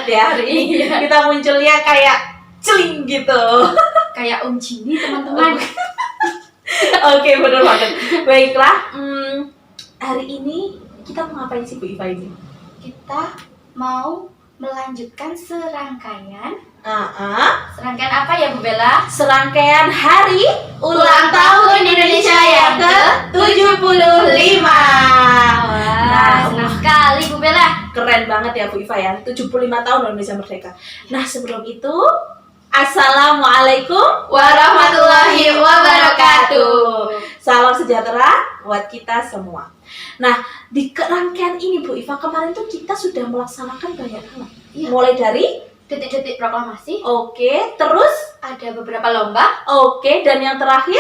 ya hari ini. Kita munculnya kayak celing gitu. Kayak Jimmy teman-teman. Oke, benar banget. Baiklah, hari ini kita mau ngapain sih Bu Iva ini? Kita mau melanjutkan serangkaian. Serangkaian apa ya Bu Bella? Serangkaian hari ulang tahun Indonesia yang ke-75. Wah, senang sekali Bu Bella. Keren banget ya Bu Iva ya, 75 tahun Indonesia merdeka. Nah, sebelum itu, Assalamualaikum Warahmatullahi wabarakatuh. Salam sejahtera buat kita semua. Nah, di rangkaian ini Bu Iva, kemarin tuh kita sudah melaksanakan banyak hal. Iya. Mulai dari Detik-detik proklamasi. Oke, terus Ada beberapa lomba. oke, dan yang terakhir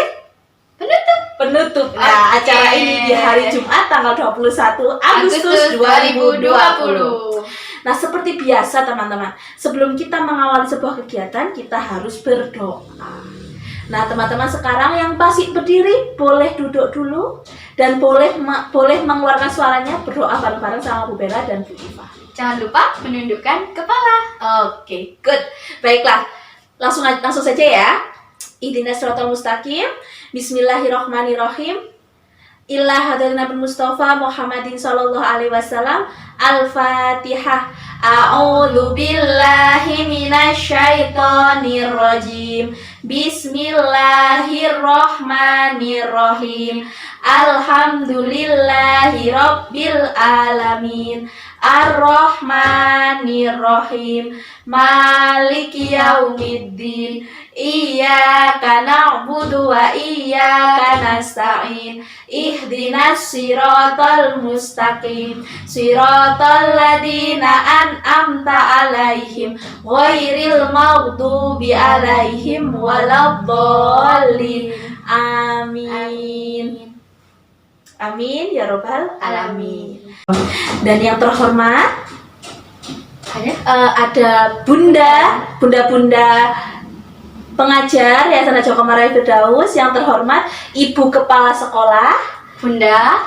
penutup. Nah, Oke. acara ini di hari Jumat tanggal 21 Agustus 2020. Nah, seperti biasa teman-teman, sebelum kita mengawali sebuah kegiatan, kita harus berdoa. Nah, teman-teman sekarang yang masih berdiri, boleh duduk dulu dan boleh mengeluarkan suaranya berdoa bareng-bareng sama Bu Bella dan Bu Iva. Jangan lupa menundukkan kepala. Oke, good. Baiklah, langsung saja ya. Ihdinas siratal mustaqim. Bismillahirrahmanirrahim. Ila hadratin Nabi Mustafa Muhammadin sallallahu alaihi wasallam. Al-Fatihah. A'udzu billahi minasyaitonir rajim. Bismillahirrahmanirrahim. Alhamdulillahi rabbil alamin. Ar-Rahmanir-Rahim. Maliki yaumiddin. Iyyaka na'budu wa iyyaka nasta'in. Ihdinas siratal mustaqim. Siratal ladzina an'amta 'alaihim ghairil maghdubi 'alaihim waladdallin. Amin. Amin ya robbal alamin. Dan yang terhormat ada bunda pengajar Yayasan Joko Marai Firdaus, yang terhormat Ibu Kepala Sekolah Bunda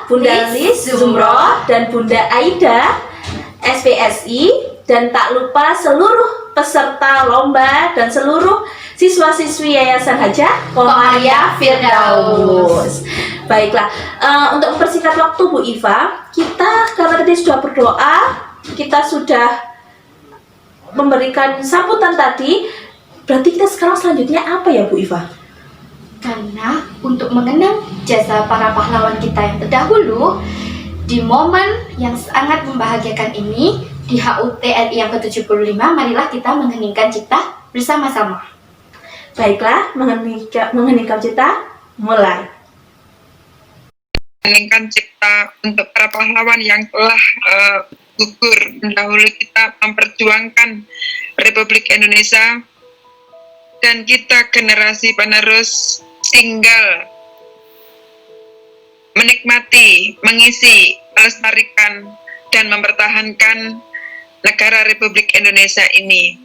Lis Zumroh dan Bunda Aida SPSI, dan tak lupa seluruh peserta lomba dan seluruh siswa-siswi Yayasan Hajah Komariah Firdaus. Baiklah, untuk mempersingkat waktu Bu Iva, kita karena tadi sudah berdoa, kita sudah memberikan sambutan tadi, berarti kita sekarang selanjutnya apa ya Bu Iva? Karena untuk mengenang jasa para pahlawan kita yang terdahulu, di momen yang sangat membahagiakan ini, di HUT RI yang ke-75, marilah kita mengheningkan cipta bersama-sama. Baiklah, mengheningkan cipta, mulai. Meningkatkan cipta untuk para pahlawan yang telah gugur mendahului kita memperjuangkan Republik Indonesia, dan kita generasi penerus tinggal menikmati, mengisi, melestarikan, dan mempertahankan negara Republik Indonesia ini.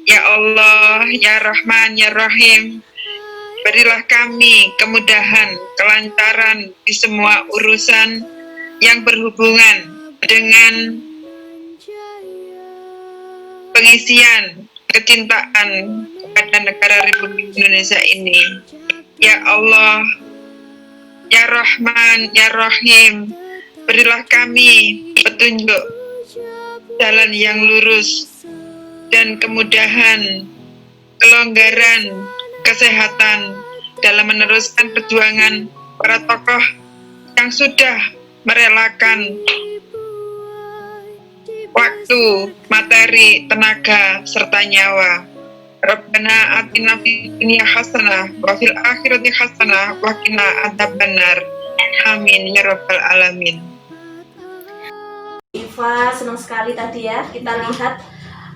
Ya Allah, Ya Rahman, Ya Rahim, berilah kami kemudahan, kelancaran di semua urusan yang berhubungan dengan pengisian kecintaan kepada negara Republik Indonesia ini. Ya Allah, Ya Rahman, Ya Rahim, berilah kami petunjuk jalan yang lurus dan kemudahan, kelonggaran, kesehatan dalam meneruskan perjuangan para tokoh yang sudah merelakan waktu, materi, tenaga, serta nyawa. Rabbana atina fid dunya hasanah wa fil akhirati hasanah wa qina adzabannar. Amin ya rabbal alamin. Iva, senang sekali tadi ya kita lihat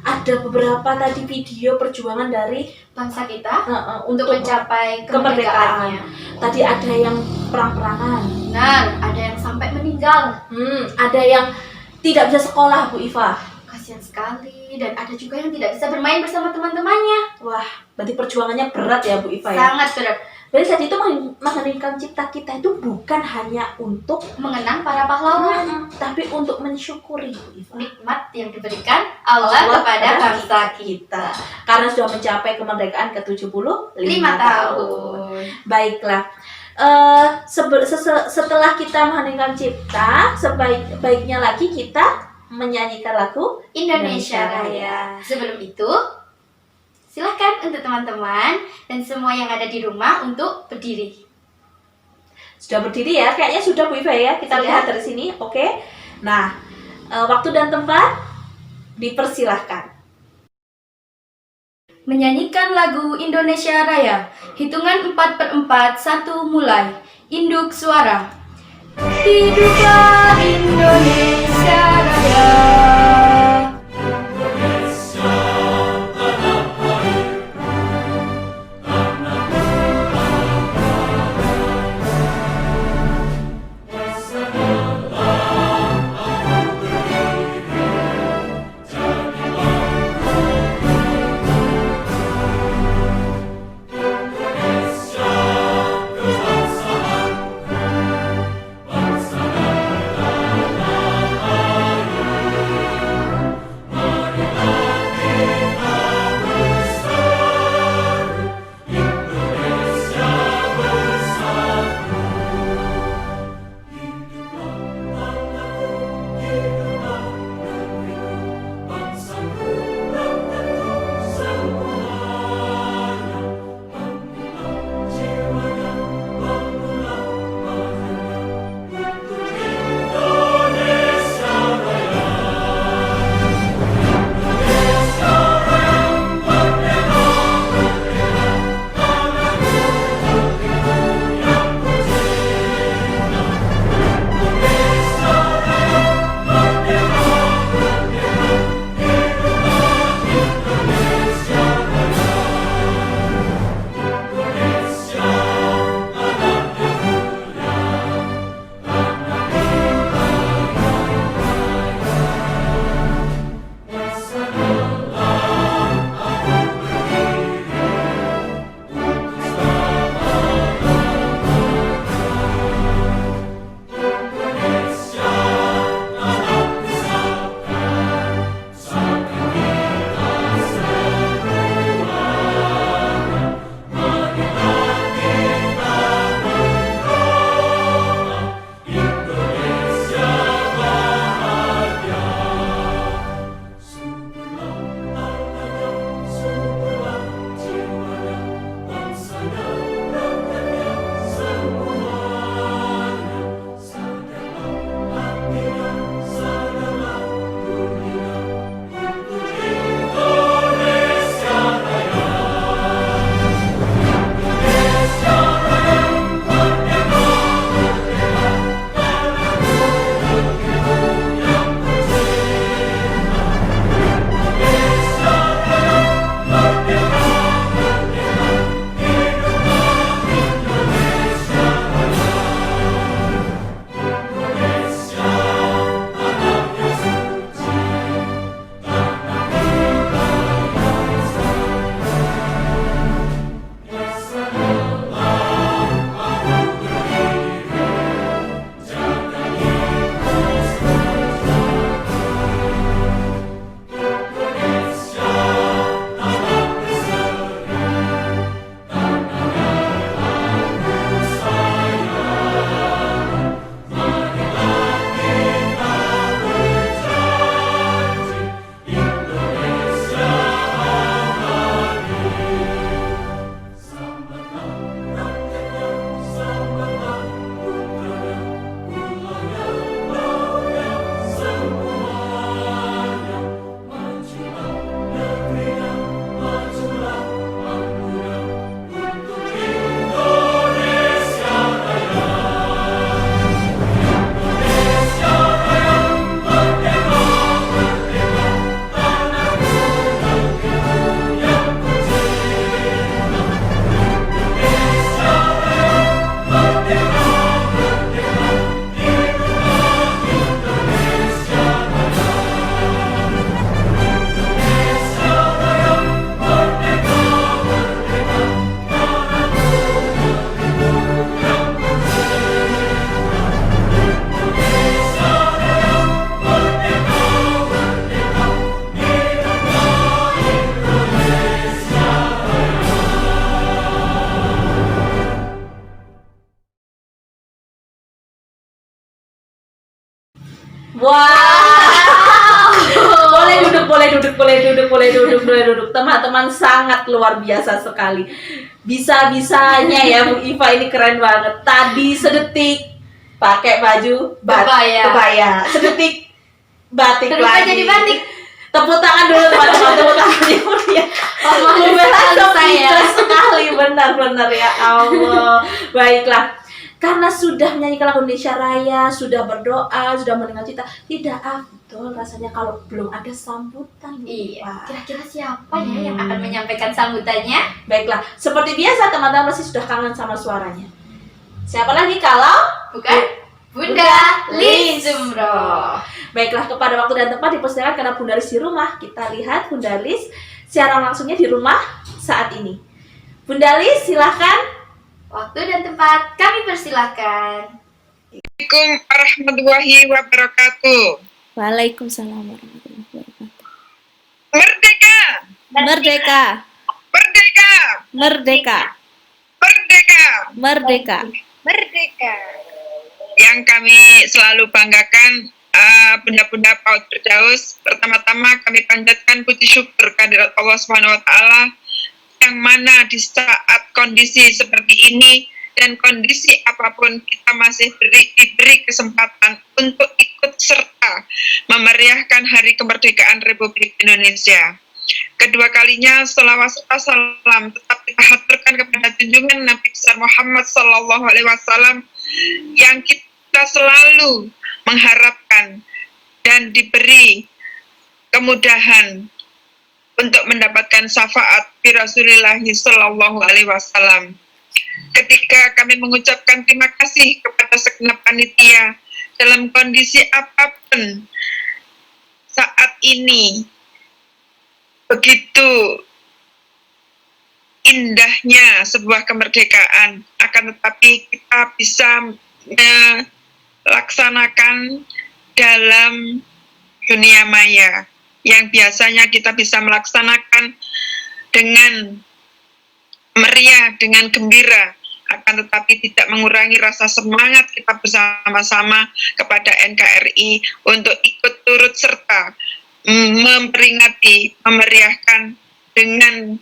ada beberapa tadi video perjuangan dari Bangsa kita untuk mencapai kemerdekaan. kemerdekaannya. Tadi ada yang perang-perangan, Benar, ada yang sampai meninggal. ada yang tidak bisa sekolah Bu Iva. Kasihan sekali. Dan ada juga yang tidak bisa bermain bersama teman-temannya. Wah, berarti perjuangannya berat ya Bu Iva ya. Sangat berat. Berarti tadi itu mengheningkan cipta kita itu bukan hanya untuk Mengenang para pahlawan, tapi untuk mensyukuri Bu Iva, nikmat yang diberikan Allah kepada bangsa kita. karena sudah mencapai kemerdekaan ke-75 5 tahun. Baiklah. Setelah kita mengheningkan cipta, sebaik-baiknya lagi kita menyanyikan lagu Indonesia Raya. Sebelum itu, silahkan untuk teman-teman dan semua yang ada di rumah untuk berdiri. Sudah berdiri ya? Kayaknya sudah Bu Iva ya. Kita Sudah. lihat dari sini, oke? Nah, waktu dan tempat dipersilahkan. Menyanyikan lagu Indonesia Raya. Hitungan 4/4, 1 mulai. Induk suara. Hiduplah Indonesia Raya. Wah. Boleh duduk. Teman-teman sangat luar biasa sekali. Bisa-bisanya ya Bu Iva, ini keren banget. Tadi sedetik pakai baju kebaya. Sedetik batik Berubah lagi. jadi batik. Tepuk tangan dulu teman-teman, tepuk tangan dulu ya. Oh, saya. Sekali, benar-benar ya Allah. Baiklah. Karena sudah menyanyikan lagu Indonesia Raya, sudah berdoa, sudah mendengar cerita, tidak afdol rasanya kalau belum ada sambutan. Iya. Pak. Kira-kira siapa ya yang akan menyampaikan sambutannya? Baiklah, seperti biasa teman-teman pasti sudah kangen sama suaranya. Siapa lagi kalau Bukan? Bunda Lis Zumro. Baiklah, kepada waktu dan tempat dipersilakan karena Bunda Lis di rumah. Kita lihat Bunda Lis siaran langsungnya di rumah saat ini. Bunda Lis, silahkan. Waktu dan tempat kami persilahkan. Assalamualaikum warahmatullahi wabarakatuh. Waalaikumsalam warahmatullahi wabarakatuh. Merdeka! Merdeka, Merdeka! merdeka, Merdeka! merdeka. Merdeka. Yang kami selalu banggakan, bunda-bunda PAUD Firdaus, pertama-tama kami panjatkan puji syukur kehadirat Allah Subhanahu wa taala yang mana di saat kondisi seperti ini dan kondisi apapun kita masih diberi kesempatan untuk ikut serta memeriahkan Hari Kemerdekaan Republik Indonesia. Kedua kalinya selawat serta salam tetap kita haturkan kepada junjungan Nabi besar Muhammad Sallallahu Alaihi Wasallam yang kita selalu mengharapkan dan diberi kemudahan untuk mendapatkan syafaat di Rasulullah Sallallahu Alaihi Wasallam. Ketika kami mengucapkan terima kasih kepada segenap panitia dalam kondisi apapun saat ini, begitu indahnya sebuah kemerdekaan, akan tetapi kita bisa melaksanakan dalam dunia maya yang biasanya kita bisa melaksanakan dengan meriah, dengan gembira, akan tetapi tidak mengurangi rasa semangat kita bersama-sama kepada NKRI untuk ikut turut serta memperingati, memeriahkan dengan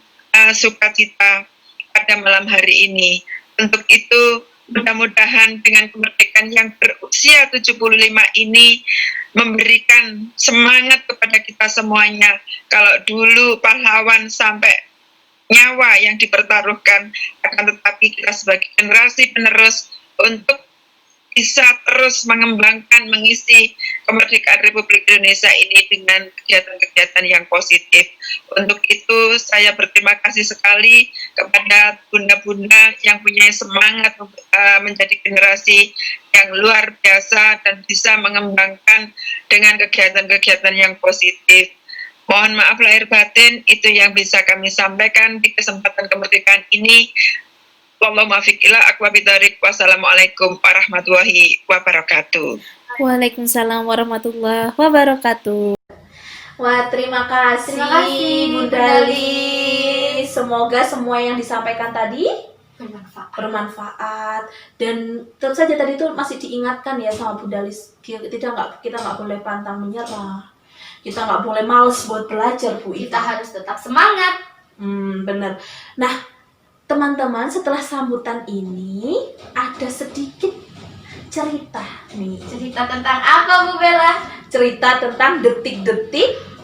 sukacita pada malam hari ini. Untuk itu, mudah-mudahan dengan kemerdekaan yang berusia 75 ini memberikan semangat kepada kita semuanya. Kalau dulu pahlawan sampai nyawa yang dipertaruhkan, akan tetapi kita sebagai generasi penerus untuk bisa terus mengembangkan, mengisi kemerdekaan Republik Indonesia ini dengan kegiatan-kegiatan yang positif. Untuk itu saya berterima kasih sekali kepada bunda-bunda yang punya semangat menjadi generasi yang luar biasa dan bisa mengembangkan dengan kegiatan-kegiatan yang positif. Mohon maaf lahir batin, itu yang bisa kami sampaikan di kesempatan kemerdekaan ini. Wallahu muwaffiq ila aqwamit thoriq. Wassalamualaikum warahmatullahi wabarakatuh. Waalaikumsalam warahmatullahi wabarakatuh. Wah, terima kasih, Terima kasih, Bunda Bunda Lis. Semoga semua yang disampaikan tadi Bermanfaat. bermanfaat, dan tentu saja tadi itu masih diingatkan ya sama Bunda Lis, kita nggak boleh pantang menyerah, kita nggak boleh males buat belajar, Bu. Kita harus tetap semangat. Bener. Nah, teman-teman, setelah sambutan ini ada sedikit cerita nih. Cerita tentang apa, Bu Bella? Cerita tentang detik-detik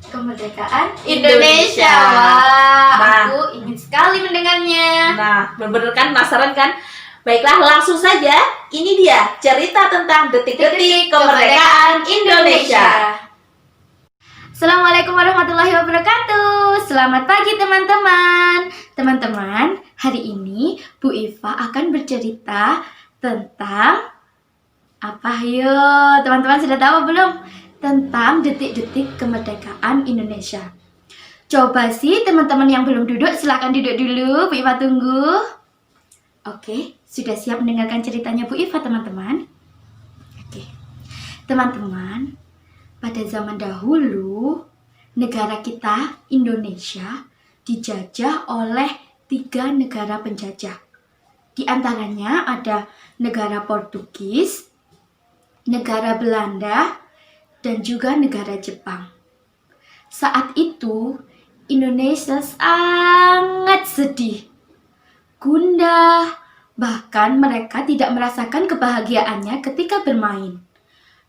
Kemerdekaan Indonesia. Indonesia. Wah, Nah. aku ingin sekali mendengarnya. Nah, bener-bener kan, penasaran kan? Baiklah, langsung saja. Ini dia cerita tentang detik-detik kemerdekaan Indonesia. Assalamualaikum warahmatullahi wabarakatuh. Selamat pagi teman-teman. Teman-teman, hari ini Bu Iva akan bercerita tentang apa? Yuk, teman-teman sudah tahu belum? Tentang detik-detik kemerdekaan Indonesia. Coba sih teman-teman yang belum duduk, silakan duduk dulu. Bu Iva tunggu. Oke, sudah siap mendengarkan ceritanya Bu Iva, teman-teman? Oke. Teman-teman, pada zaman dahulu, negara kita, Indonesia, dijajah oleh 3 negara penjajah. Di antaranya ada negara Portugis, negara Belanda, dan juga negara Jepang. Saat itu, Indonesia sangat sedih, gundah, bahkan mereka tidak merasakan kebahagiaannya ketika bermain.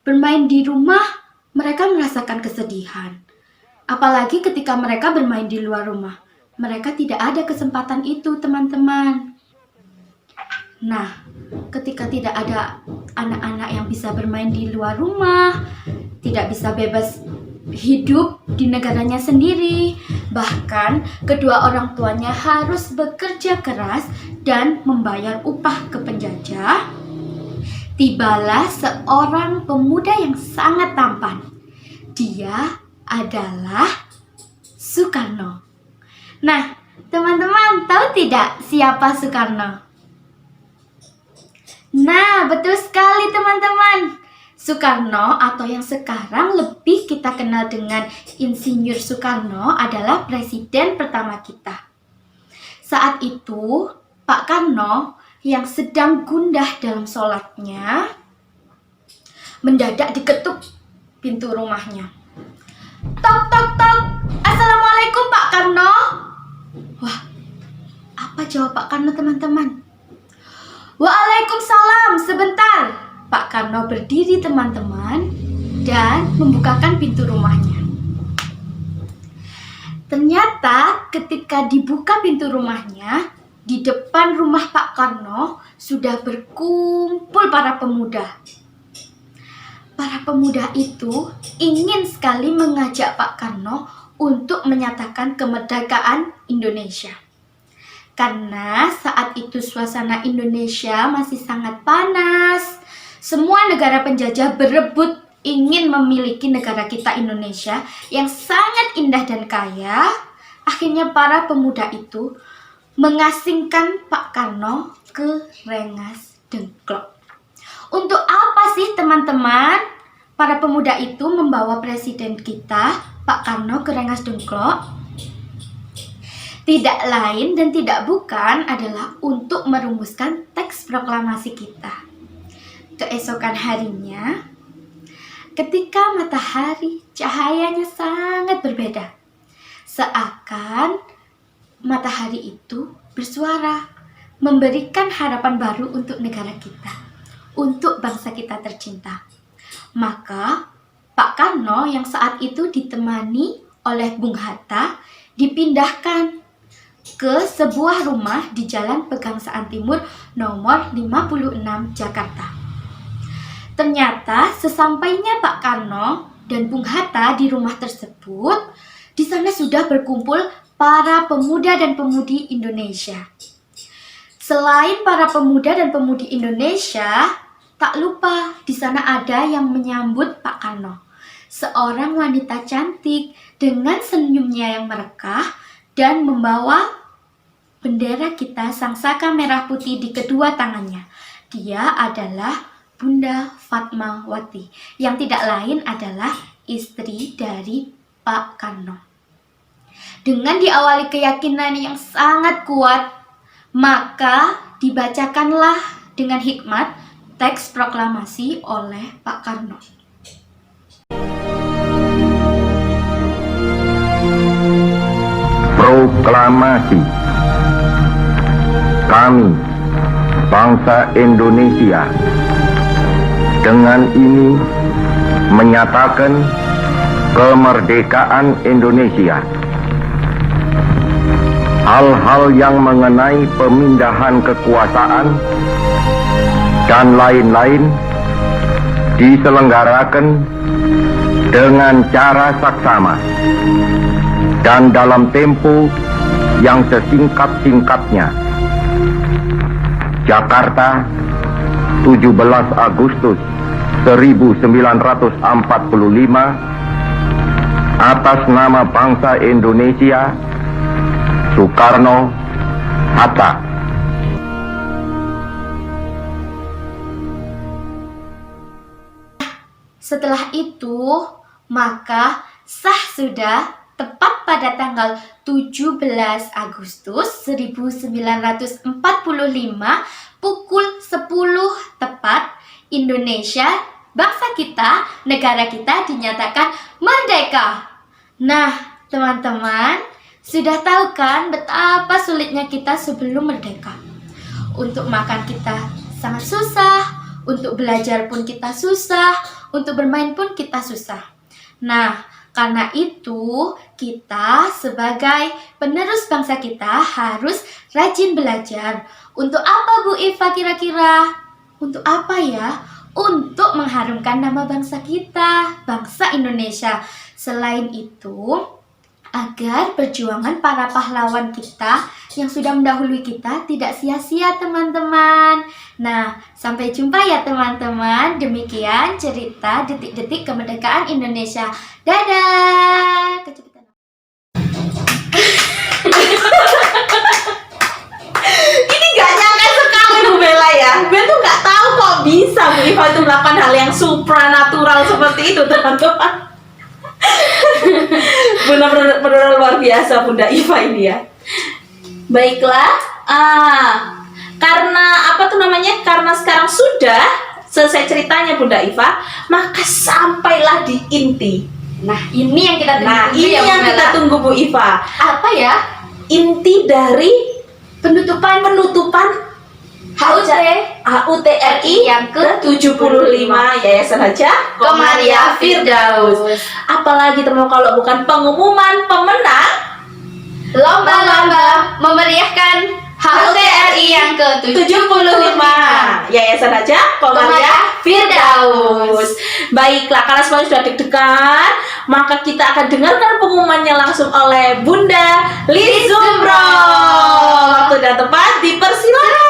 Bermain di rumah, mereka merasakan kesedihan. Apalagi ketika mereka bermain di luar rumah. Mereka tidak ada kesempatan itu, teman-teman. Nah, ketika tidak ada anak-anak yang bisa bermain di luar rumah, tidak bisa bebas hidup di negaranya sendiri, bahkan kedua orang tuanya harus bekerja keras dan membayar upah ke penjajah, tibalah seorang pemuda yang sangat tampan. Dia adalah Soekarno. Nah, teman-teman tahu tidak siapa Soekarno? Nah, betul sekali teman-teman. Soekarno atau yang sekarang lebih kita kenal dengan Insinyur Soekarno adalah presiden pertama kita. Saat itu, Pak Karno yang sedang gundah dalam sholatnya mendadak diketuk pintu rumahnya. Tok, tok, tok. Assalamualaikum Pak Karno. Wah, apa jawab Pak Karno teman-teman? Waalaikumsalam, sebentar. Pak Karno berdiri teman-teman dan membukakan pintu rumahnya. Ternyata ketika dibuka pintu rumahnya, di depan rumah Pak Karno sudah berkumpul para pemuda. Para pemuda itu ingin sekali mengajak Pak Karno untuk menyatakan kemerdekaan Indonesia. Karena saat itu suasana Indonesia masih sangat panas. Semua negara penjajah berebut ingin memiliki negara kita Indonesia yang sangat indah dan kaya. Akhirnya para pemuda itu mengasingkan Pak Karno ke Rengas Dengklok. Untuk apa sih teman-teman para pemuda itu membawa presiden kita Pak Karno ke Rengas Dengklok? Tidak lain dan tidak bukan adalah untuk merumuskan teks proklamasi kita. Keesokan harinya, ketika matahari cahayanya sangat berbeda, seakan matahari itu bersuara, memberikan harapan baru untuk negara kita, untuk bangsa kita tercinta. Maka Pak Karno yang saat itu ditemani oleh Bung Hatta dipindahkan ke sebuah rumah di Jalan Pegangsaan Timur nomor 56 Jakarta. Ternyata sesampainya Pak Karno dan Bung Hatta di rumah tersebut, di sana sudah berkumpul para pemuda dan pemudi Indonesia. Selain para pemuda dan pemudi Indonesia, tak lupa di sana ada yang menyambut Pak Karno. Seorang wanita cantik dengan senyumnya yang merekah dan membawa bendera kita sangsaka merah putih di kedua tangannya. Dia adalah Bunda Fatmawati, yang tidak lain adalah istri dari Pak Karno. Dengan diawali keyakinan yang sangat kuat, maka dibacakanlah dengan hikmat teks proklamasi oleh Pak Karno. Proklamasi. Kami, bangsa Indonesia, dengan ini menyatakan kemerdekaan Indonesia. Hal-hal yang mengenai pemindahan kekuasaan dan lain-lain diselenggarakan dengan cara saksama dan dalam tempo yang sesingkat-singkatnya. Jakarta, 17 Agustus 1945, atas nama bangsa Indonesia, Soekarno Hatta. Setelah itu, maka sah sudah tepat pada tanggal 17 Agustus 1945 pukul 10 tepat Indonesia bangsa kita, negara kita dinyatakan merdeka. Nah, teman-teman, sudah tahu kan betapa sulitnya kita sebelum merdeka? Untuk makan kita sangat susah, untuk belajar pun kita susah, untuk bermain pun kita susah. Nah, karena itu kita sebagai penerus bangsa kita harus rajin belajar. Untuk apa Bu Iva kira-kira? Untuk apa ya? Untuk mengharumkan nama bangsa kita, bangsa Indonesia. Selain itu, agar perjuangan para pahlawan kita yang sudah mendahului kita tidak sia-sia teman-teman. Nah, sampai jumpa ya teman-teman. Demikian cerita detik-detik kemerdekaan Indonesia. Dadah. Kecepatan. Ini gak nyangka sekali Bu Bella ya. Gue tuh gak tahu kok bisa Bu Iva itu melakukan hal yang supranatural seperti itu teman-teman. Benar-benar luar biasa Bunda Iva ini ya. Baiklah, karena apa tuh namanya? Karena sekarang sudah selesai ceritanya Bunda Iva, maka sampailah di inti. Nah, ini yang kita tunggu. Nah, ini ya, yang Bu kita Bella. tunggu Bu Iva. Apa ya? Inti dari penutupan HUT HUTRI yang ke-75 Yayasan Hajah Komariah Firdaus. Apalagi teman kalau bukan pengumuman pemenang Lomba-lomba memeriahkan HUTRI yang ke-75 Yayasan Hajah Komariah Firdaus. Baiklah, karena semuanya sudah deg-degan, maka kita akan dengarkan pengumumannya langsung oleh Bunda Liz Zumro. Waktu dan tempat dipersilakan.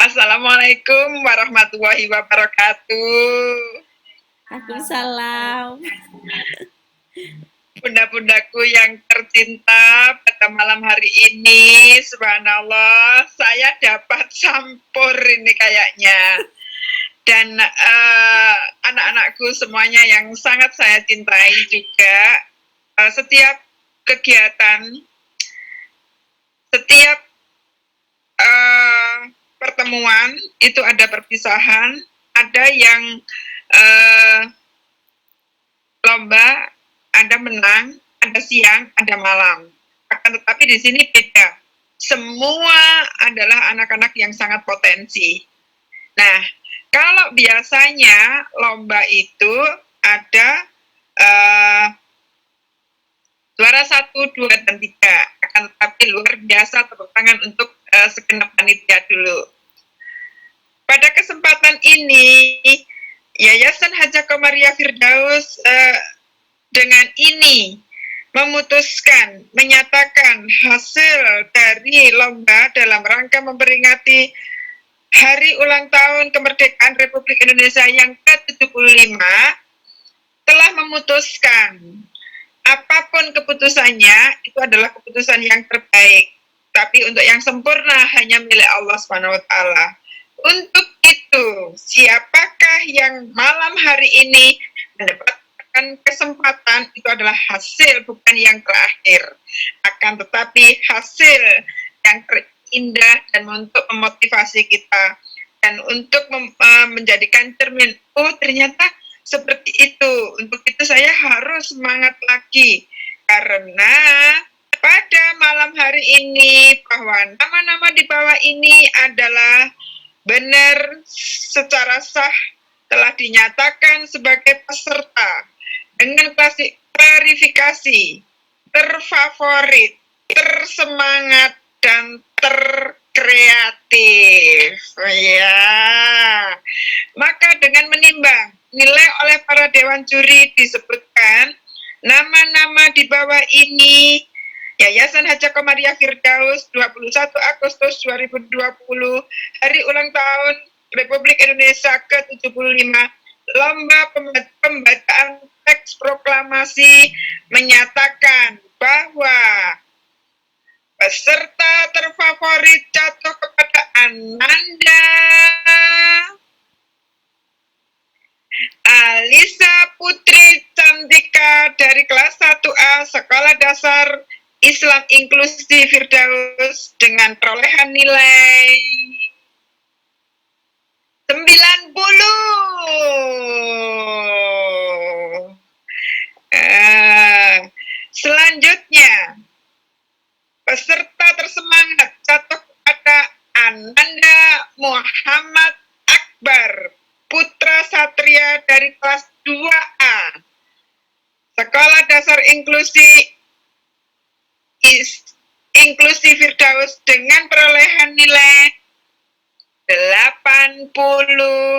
Assalamualaikum warahmatullahi wabarakatuh. Waalaikumsalam. Bunda-bundaku yang tercinta, pada malam hari ini, subhanallah, saya dapat sampur ini kayaknya. Dan anak-anakku semuanya yang sangat saya cintai juga, setiap kegiatan, setiap pertemuan itu ada perpisahan, ada yang lomba, ada menang, ada siang, ada malam. Akan tetapi di sini beda. Semua adalah anak-anak yang sangat potensi. Nah, kalau biasanya lomba itu ada juara 1, 2, dan 3. Akan tetapi luar biasa tepuk tangan untuk segenap panitia dulu. Pada kesempatan ini, Yayasan Hajah Komariah Firdaus dengan ini memutuskan, menyatakan hasil dari lomba dalam rangka memperingati Hari Ulang Tahun Kemerdekaan Republik Indonesia yang ke-75, telah memutuskan apapun keputusannya itu adalah keputusan yang terbaik. Tapi untuk yang sempurna hanya milik Allah SWT. Untuk itu, siapakah yang malam hari ini mendapatkan kesempatan itu adalah hasil, bukan yang terakhir. Akan tetapi hasil yang terindah dan untuk memotivasi kita dan untuk menjadikan cermin, oh ternyata seperti itu. Untuk itu saya harus semangat lagi karena pada malam hari ini bahwa nama-nama di bawah ini adalah benar secara sah telah dinyatakan sebagai peserta dengan klarifikasi terfavorit, tersemangat, dan terkreatif. Ya, maka dengan menimbang nilai oleh para dewan juri disebutkan nama-nama di bawah ini Yayasan Hajah Komariah Firdaus 21 Agustus 2020 Hari Ulang Tahun Republik Indonesia ke-75, lomba pembacaan teks proklamasi menyatakan bahwa peserta terfavorit jatuh kepada Ananda Alisa Putri Cantika dari kelas 1A Sekolah Dasar Islam Inklusi Firdaus dengan perolehan nilai 90. Selanjutnya, peserta tersemangat jatuh kepada Ananda Muhammad Akbar, putra satria dari kelas 2A, Sekolah Dasar Inklusi Firdaus dengan perolehan nilai 85.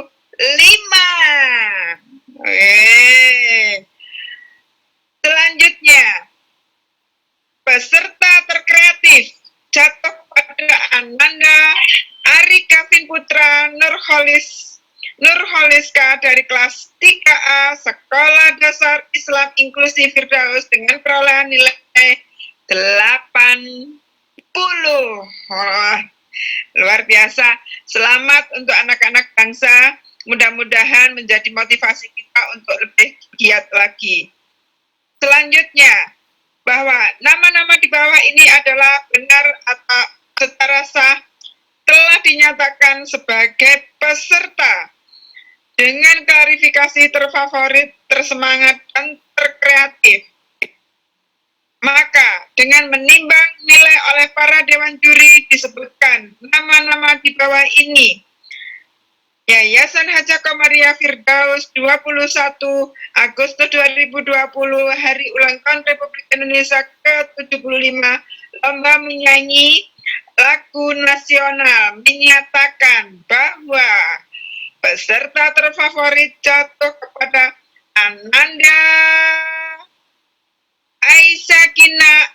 Selanjutnya, peserta terkreatif jatuh pada Ananda Ari Kavin Putra Nurholiska dari kelas 3A Sekolah Dasar Islam Inklusi Firdaus dengan perolehan nilai 80. Luar biasa. Selamat untuk anak-anak bangsa. Mudah-mudahan menjadi motivasi kita untuk lebih giat lagi. Selanjutnya, bahwa nama-nama di bawah ini adalah benar atau secara sah telah dinyatakan sebagai peserta dengan klarifikasi terfavorit, tersemangat, dan terkreatif. Maka dengan menimbang nilai oleh para dewan juri disebutkan nama-nama di bawah ini. Yayasan Haja Komariah Firdaus 21 Agustus 2020 Hari Ulang Tahun Republik Indonesia ke-75 lomba menyanyi lagu nasional menyatakan bahwa peserta terfavorit jatuh kepada Ananda Aisyakina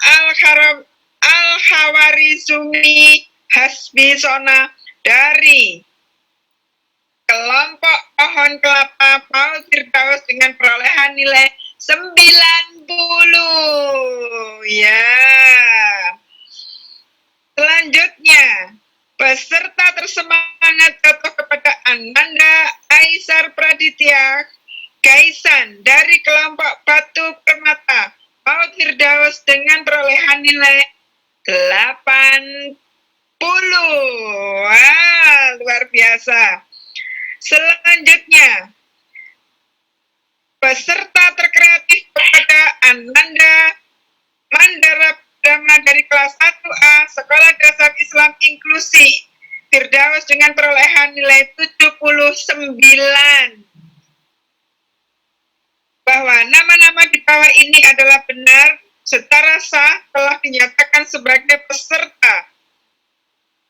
Al-Hawarizumi Hasbisona dari kelompok pohon kelapa Paul Firdaus dengan perolehan nilai 90. Ya. Selanjutnya, peserta tersemangat jatuh kepada Ananda Aisar Praditya Gaisan dari kelompok Batu Permata Paul Firdaus dengan perolehan nilai 80. Wah, luar biasa. Selanjutnya, peserta terkreatif kepada Ananda Mandara Dhamma dari kelas 1A Sekolah Dasar Islam Inklusi Firdaus dengan perolehan nilai 79. Bahwa nama-nama di bawah ini adalah benar secara sah telah dinyatakan sebagai peserta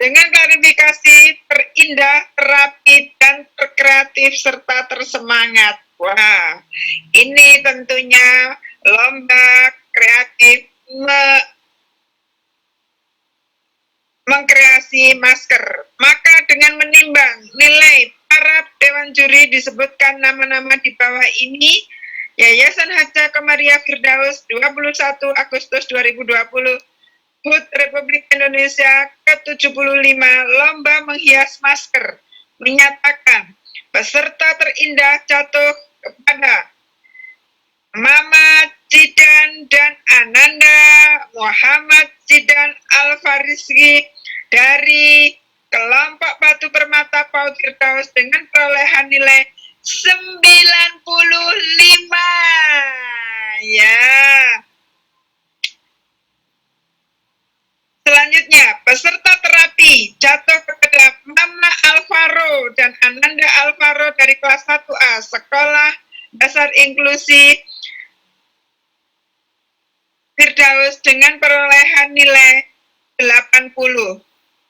dengan klarifikasi terindah, terapi, dan terkreatif serta tersemangat. Wah, ini tentunya lomba kreatif mengkreasi masker. Maka dengan menimbang nilai para dewan juri disebutkan nama-nama di bawah ini, Yayasan Haja Komariah Firdaus 21 Agustus 2020 HUT Republik Indonesia ke-75 Lomba Menghias Masker menyatakan peserta terindah jatuh kepada Mama Zidan dan Ananda Muhammad Zidan Al-Farizki dari kelompok Batu Permata Paul Firdaus dengan perolehan nilai 95. Ya. Selanjutnya, peserta terapi jatuh kepada Mama Alvaro dan Ananda Alvaro dari kelas 1A Sekolah Dasar Inklusi Firdaus dengan perolehan nilai 80.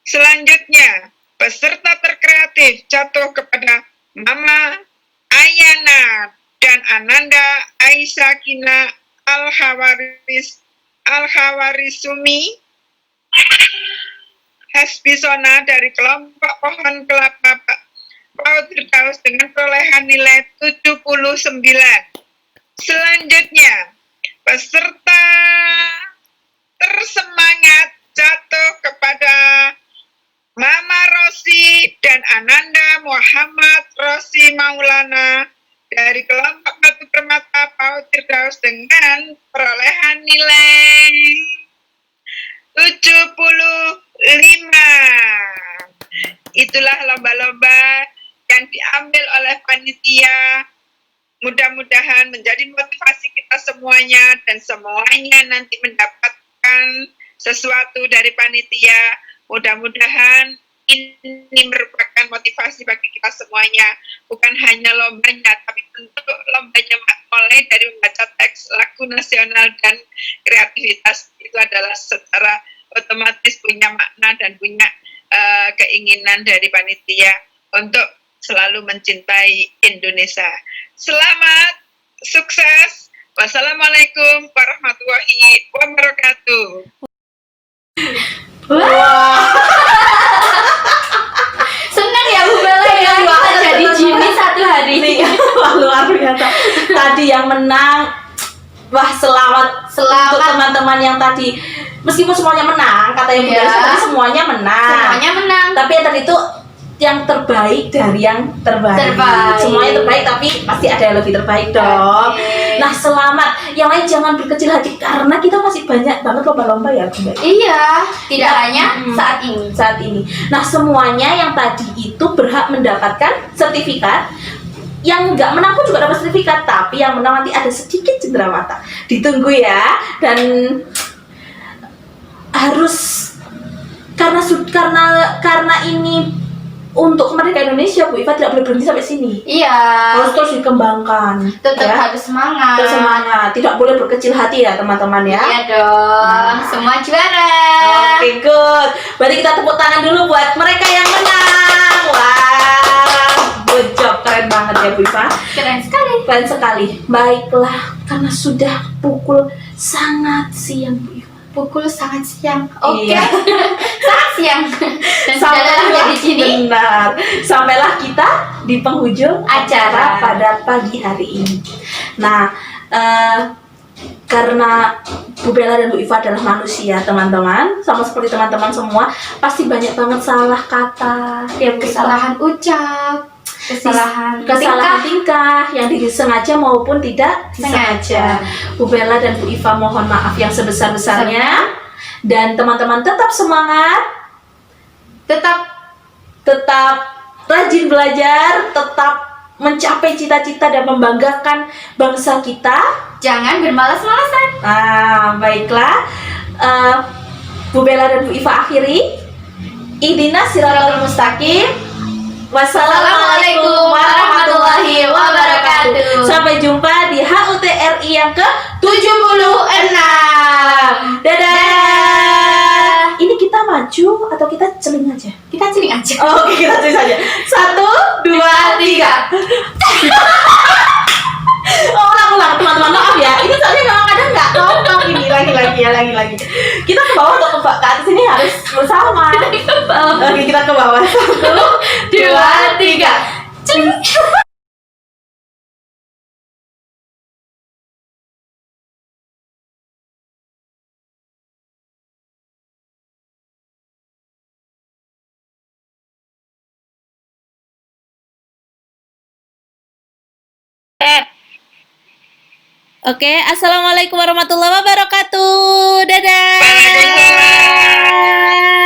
Selanjutnya, peserta terkreatif jatuh kepada Mama Ayana dan Ananda Aisyakina Al-Hawarizumi Hasbisona dari kelompok pohon kelapa Paul Firdaus dengan perolehan nilai 79. Selanjutnya, peserta tersemangat jatuh kepada Mama Rosi dan Ananda Muhammad Rosi Maulana dari kelompok Batu Permata Paul Firdaus dengan perolehan nilai 75. Itulah lomba-lomba yang diambil oleh panitia. Mudah-mudahan menjadi motivasi kita semuanya dan semuanya nanti mendapatkan sesuatu dari panitia. Mudah-mudahan ini merupakan motivasi bagi kita semuanya. Bukan hanya lombanya, tapi bentuk lombanya mulai dari membaca teks lagu nasional dan kreativitas itu adalah secara otomatis punya makna dan punya keinginan dari panitia untuk selalu mencintai Indonesia. Selamat, sukses. Wassalamualaikum warahmatullahi wabarakatuh. Senang ya Bu Bella ya bisa jadi Jimmy satu hari. Wah, luar biasa. Tadi yang menang, wah selamat untuk teman-teman yang tadi, meskipun semuanya menang, kata yang Iya. tadi semuanya menang. Semuanya menang. Tapi yang tadi itu yang terbaik dari yang terbaik. Terbaik. Semuanya terbaik, tapi pasti ada yang lebih terbaik dong. Oke. Nah, selamat. Yang lain jangan berkecil hati karena kita masih banyak banget lomba-lomba ya, Bunda. Iya, tidak hanya Mm. saat ini. Saat ini. Nah, semuanya yang tadi itu berhak mendapatkan sertifikat. Yang nggak menang pun juga dapat sertifikat, tapi yang menang nanti ada sedikit cendera mata. Ditunggu ya. Dan harus karena ini untuk kemerdekaan Indonesia, Bu Iva tidak boleh berhenti sampai sini. Iya. Harus terus dikembangkan. Tetap ya. harus semangat. Terus semangat. Tidak boleh berkecil hati ya, teman-teman ya. Iya dong. Nah. Semua juara. Oke, good. Berarti kita tepuk tangan dulu buat mereka yang menang. Wah, good job, keren banget ya Bu Iva. Keren sekali. Keren sekali. Baiklah, karena sudah pukul sangat siang Bu Iva. Pukul sangat siang. Oke. Iya. Sangat siang. Dan sudah lelah di sini. Benar. Sampailah kita di penghujung Acara. acara pada pagi hari ini. Nah, karena Bu Bella dan Bu Iva adalah manusia, teman-teman, sama seperti teman-teman semua, pasti banyak banget salah kata, Kesalahan ucap, kesalahan tingkah yang disengaja maupun tidak disengaja. Bu Bella dan Bu Iva mohon maaf yang sebesar-besarnya, dan teman-teman tetap semangat, tetap rajin belajar, tetap mencapai cita-cita dan membanggakan bangsa kita. Jangan bermalas-malasan. Nah, baiklah, Bu Bella dan Bu Iva akhiri. Ihdinas siratal mustaqim. Wassalamualaikum warahmatullahi wabarakatuh. Sampai jumpa di HUT RI yang ke-76. Dadah. Ini kita maju atau kita celing aja? Kita celing aja. Oh, oke, kita celing saja. 1, 2, 3. Ulang, teman-teman, maaf ya. Ini soalnya memang kadang nggak kompak ini. Lagi. Kita ke bawah atau ke atas ini harus bersama. Oke, kita ke bawah. 1, 2, 3. Oke, assalamualaikum warahmatullahi wabarakatuh. Dadah. Waalaikumsalam.